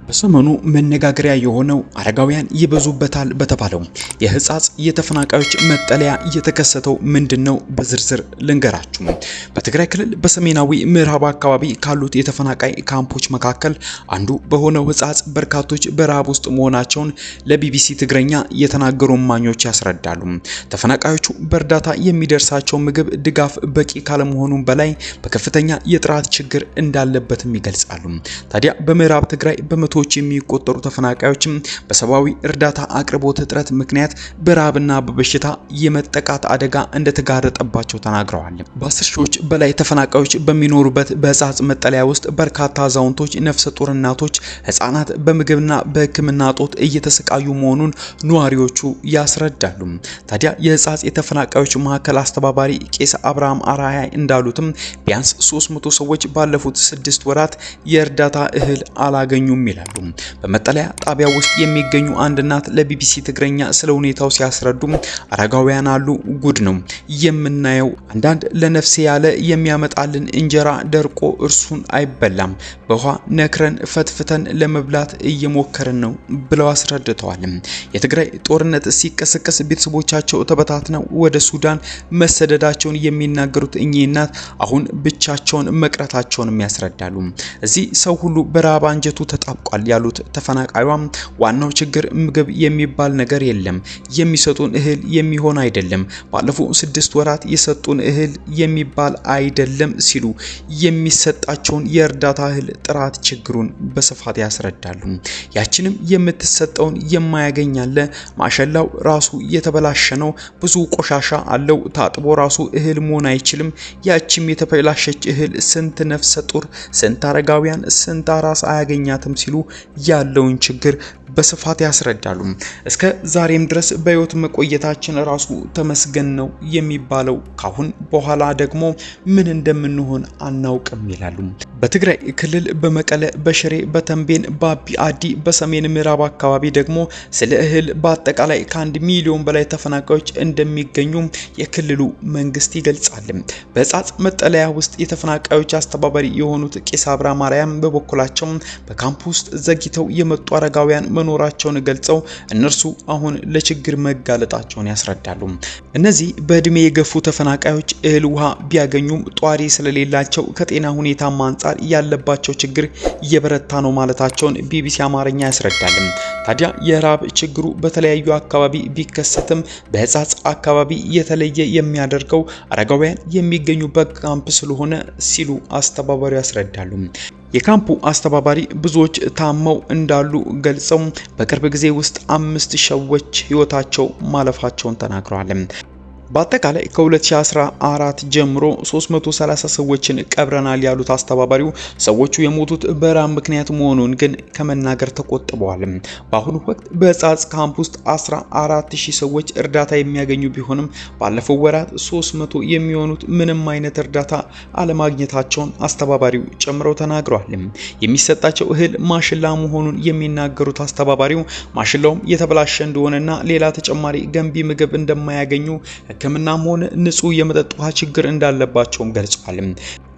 በሰሞኑ መነጋገሪያ የሆነው አረጋውያን ይበዙበታል በተባለው የህፃጽ የተፈናቃዮች መጠለያ የተከሰተው ምንድነው? በዝርዝር ልንገራችሁ። በትግራይ ክልል በሰሜናዊ ምዕራብ አካባቢ ካሉት የተፈናቃይ ካምፖች መካከል አንዱ በሆነው ህፃጽ በርካቶች በረሃብ ውስጥ መሆናቸውን ለቢቢሲ ትግረኛ የተናገሩ እማኞች ያስረዳሉ። ተፈናቃዮቹ በእርዳታ የሚደርሳቸው ምግብ ድጋፍ በቂ ካለመሆኑም በላይ በከፍተኛ የጥራት ችግር እንዳለበትም ይገልጻሉ። ታዲያ በምዕራብ ትግራይ በመቶዎች የሚቆጠሩ ተፈናቃዮችም በሰብአዊ እርዳታ አቅርቦት እጥረት ምክንያት በረሃብና በበሽታ የመጠቃት አደጋ እንደተጋረጠባቸው ተናግረዋል። በ10 ሺዎች በላይ ተፈናቃዮች በሚኖሩበት በህፃጽ መጠለያ ውስጥ በርካታ አዛውንቶች፣ ነፍሰ ጡር እናቶች፣ ህፃናት በምግብና በሕክምና እጦት እየተሰቃዩ መሆኑን ነዋሪዎቹ ያስረዳሉ። ታዲያ የህፃጽ የተፈናቃዮች ማዕከል አስተባባሪ ቄስ አብርሃም አራያ እንዳሉትም ቢያንስ 300 ሰዎች ባለፉት 6 ወራት የእርዳታ እህል አላገኙም ይላሉ። በመጠለያ ጣቢያ ውስጥ የሚገኙ አንድ እናት ለቢቢሲ ትግረኛ ስለ ሁኔታው ሲያስረዱ አረጋውያን አሉ፣ ጉድ ነው የምናየው። አንዳንድ ለነፍሴ ያለ የሚያመጣልን እንጀራ ደርቆ እርሱን አይበላም፣ በውሃ ነክረን ፈትፍተን ለመብላት እየሞከርን ነው ብለው አስረድተዋል። የትግራይ ጦርነት ሲቀሰቀስ ቤተሰቦቻቸው ተበታትነው ወደ ሱዳን መሰደዳቸውን የሚናገሩት እኚህ እናት አሁን ብቻቸውን መቅረታቸውን ያስረዳሉ። እዚህ ሰው ሁሉ በረሃብ አንጀቱ ተጣብቋል ያሉት ተፈናቃዩም ዋናው ችግር ምግብ የሚባል ነገር የለም፣ የሚሰጡን እህል የሚሆን አይደለም፣ ባለፉት 6 ወራት የሰጡን እህል የሚባል አይደለም ሲሉ የሚሰጣቸውን የእርዳታ እህል ጥራት ችግሩን በስፋት ያስረዳሉ። ያችንም የምትሰጠውን የማያገኛለ፣ ማሸላው ራሱ የተበላሸ ነው፣ ብዙ ቆሻሻ አለው፣ ታጥቦ ራሱ እህል መሆን አይችልም። ያችም የተበላሸች እህል ስንት ነፍሰ ጡር፣ ስንት አረጋውያን፣ ስንት አራስ አያገኛትም ሲሉ ያለውን ችግር በስፋት ያስረዳሉ። እስከ ዛሬም ድረስ በህይወት መቆየታችን ራሱ ተመስገን ነው የሚባለው፣ ካሁን በኋላ ደግሞ ምን እንደምንሆን አናውቅም ይላሉ። በትግራይ ክልል በመቀለ፣ በሽሬ፣ በተንቤን፣ በአቢ አዲ፣ በሰሜን ምዕራብ አካባቢ ደግሞ ስለ እህል በአጠቃላይ ከ1 ሚሊዮን በላይ ተፈናቃዮች እንደሚገኙ የክልሉ መንግስት ይገልጻል። በህፃጽ መጠለያ ውስጥ የተፈናቃዮች አስተባባሪ የሆኑት ቄስ አብርሃም አርያም በበኩላቸው በካምፕ ውስጥ ዘግይተው የመጡ አረጋውያን መኖራቸውን ገልጸው እነርሱ አሁን ለችግር መጋለጣቸውን ያስረዳሉ። እነዚህ በእድሜ የገፉ ተፈናቃዮች እህል ውሃ ቢያገኙም ጧሪ ስለሌላቸው ከጤና ሁኔታ አንጻር ያለባቸው ችግር እየበረታ ነው ማለታቸውን ቢቢሲ አማርኛ ያስረዳል። ታዲያ የራብ ችግሩ በተለያዩ አካባቢ ቢከሰትም በህፃጽ አካባቢ የተለየ የሚያደርገው አረጋውያን የሚገኙበት ካምፕ ስለሆነ ሲሉ አስተባባሪው ያስረዳሉ። የካምፑ አስተባባሪ ብዙዎች ታመው እንዳሉ ገልጸው በቅርብ ጊዜ ውስጥ 5 ሰዎች ህይወታቸው ማለፋቸውን ተናግረዋል። በአጠቃላይ ከ2014 ጀምሮ 330 ሰዎችን ቀብረናል ያሉት አስተባባሪው ሰዎቹ የሞቱት በረሃብ ምክንያት መሆኑን ግን ከመናገር ተቆጥበዋል። በአሁኑ ወቅት በህፃጽ ካምፕ ውስጥ 14000 ሰዎች እርዳታ የሚያገኙ ቢሆንም ባለፈው ወራት 300 የሚሆኑት ምንም አይነት እርዳታ አለማግኘታቸውን አስተባባሪው ጨምረው ተናግረዋል። የሚሰጣቸው እህል ማሽላ መሆኑን የሚናገሩት አስተባባሪው ማሽላውም የተበላሸ እንደሆነና ሌላ ተጨማሪ ገንቢ ምግብ እንደማያገኙ ሕክምናም ሆነ ንጹህ የመጠጥ ውሃ ችግር እንዳለባቸውም ገልጸዋል።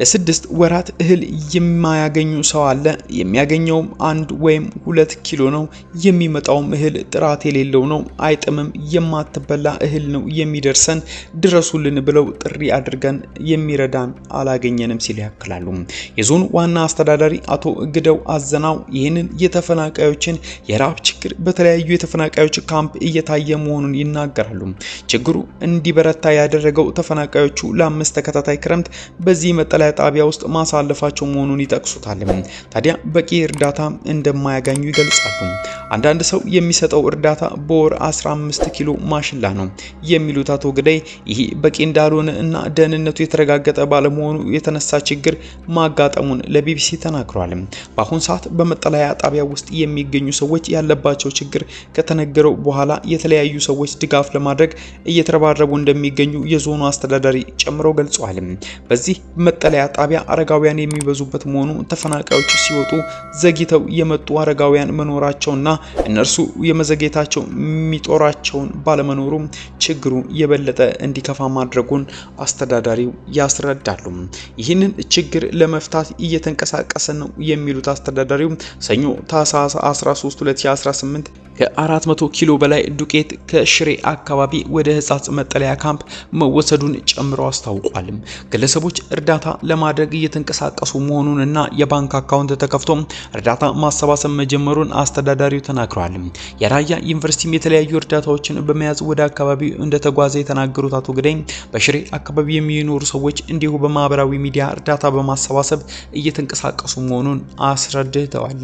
ለ6 ወራት እህል የማያገኙ ሰው አለ። የሚያገኘውም 1 ወይም 2 ኪሎ ነው። የሚመጣውም እህል ጥራት የሌለው ነው፣ አይጥምም፣ የማትበላ እህል ነው የሚደርሰን፣ ድረሱልን ብለው ጥሪ አድርገን የሚረዳን አላገኘንም ሲል ያክላሉ። የዞኑ ዋና አስተዳዳሪ አቶ ግደው አዘናው ይህንን የተፈናቃዮችን የራብ ችግር በተለያዩ የተፈናቃዮች ካምፕ እየታየ መሆኑን ይናገራሉ። ችግሩ እንዲበረታ ያደረገው ተፈናቃዮቹ ለ5 ተከታታይ ክረምት በዚህ መጠለያ ጣቢያ ውስጥ ማሳለፋቸው መሆኑን ይጠቅሱታል። ታዲያ በቂ እርዳታ እንደማያገኙ ይገልጻሉ። አንዳንድ ሰው የሚሰጠው እርዳታ በወር 15 ኪሎ ማሽላ ነው የሚሉት አቶ ግደይ ይህ በቂ እንዳልሆነ እና ደህንነቱ የተረጋገጠ ባለመሆኑ የተነሳ ችግር ማጋጠሙን ለቢቢሲ ተናግሯል። በአሁን ሰዓት በመጠለያ ጣቢያ ውስጥ የሚገኙ ሰዎች ያለባቸው ችግር ከተነገረው በኋላ የተለያዩ ሰዎች ድጋፍ ለማድረግ እየተረባረቡ እንደሚገኙ የዞኑ አስተዳዳሪ ጨምረው ገልጸዋል። በዚህ መጠለያ ጣቢያ አረጋውያን የሚበዙበት መሆኑ ተፈናቃዮች ሲወጡ ዘግይተው የመጡ አረጋውያን መኖራቸውና እነርሱ የመዘግየታቸው ሚጦራቸውን ባለመኖሩ ችግሩ የበለጠ እንዲከፋ ማድረጉን አስተዳዳሪው ያስረዳሉ። ይህንን ችግር ለመፍታት እየተንቀሳቀሰ ነው የሚሉት አስተዳዳሪው ሰኞ ታህሳስ 13 2018 ከ400 ኪሎ በላይ ዱቄት ከሽሬ አካባቢ ወደ ህጻጽ መጠለያ ካምፕ መወሰዱን ጨምሮ አስታውቋል። ግለሰቦች እርዳታ ለማድረግ እየተንቀሳቀሱ መሆኑንና የባንክ አካውንት ተከፍቶ እርዳታ ማሰባሰብ መጀመሩን አስተዳዳሪው ተናግረዋል። የራያ ዩኒቨርሲቲም የተለያዩ እርዳታዎችን በመያዝ ወደ አካባቢው እንደተጓዘ የተናገሩት አቶ ግዳይ በሽሬ አካባቢ የሚኖሩ ሰዎች እንዲሁ በማህበራዊ ሚዲያ እርዳታ በማሰባሰብ እየተንቀሳቀሱ መሆኑን አስረድተዋል።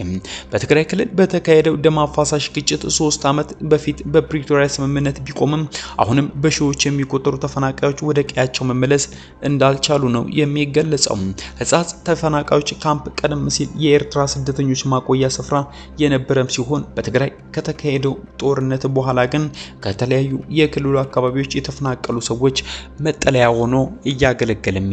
በትግራይ ክልል በተካሄደው ደም አፋሳሽ ግጭት 3 ዓመት በፊት በፕሪቶሪያ ስምምነት ቢቆምም አሁንም በሺዎች የሚቆጠሩ ተፈናቃዮች ወደ ቀያቸው መመለስ እንዳልቻሉ ነው የሚገለጸው። ህጻጽ ተፈናቃዮች ካምፕ ቀደም ሲል የኤርትራ ስደተኞች ማቆያ ስፍራ የነበረም ሲሆን በትግራይ ከተካሄደው ጦርነት በኋላ ግን ከተለያዩ የክልሉ አካባቢዎች የተፈናቀሉ ሰዎች መጠለያ ሆኖ እያገለገለም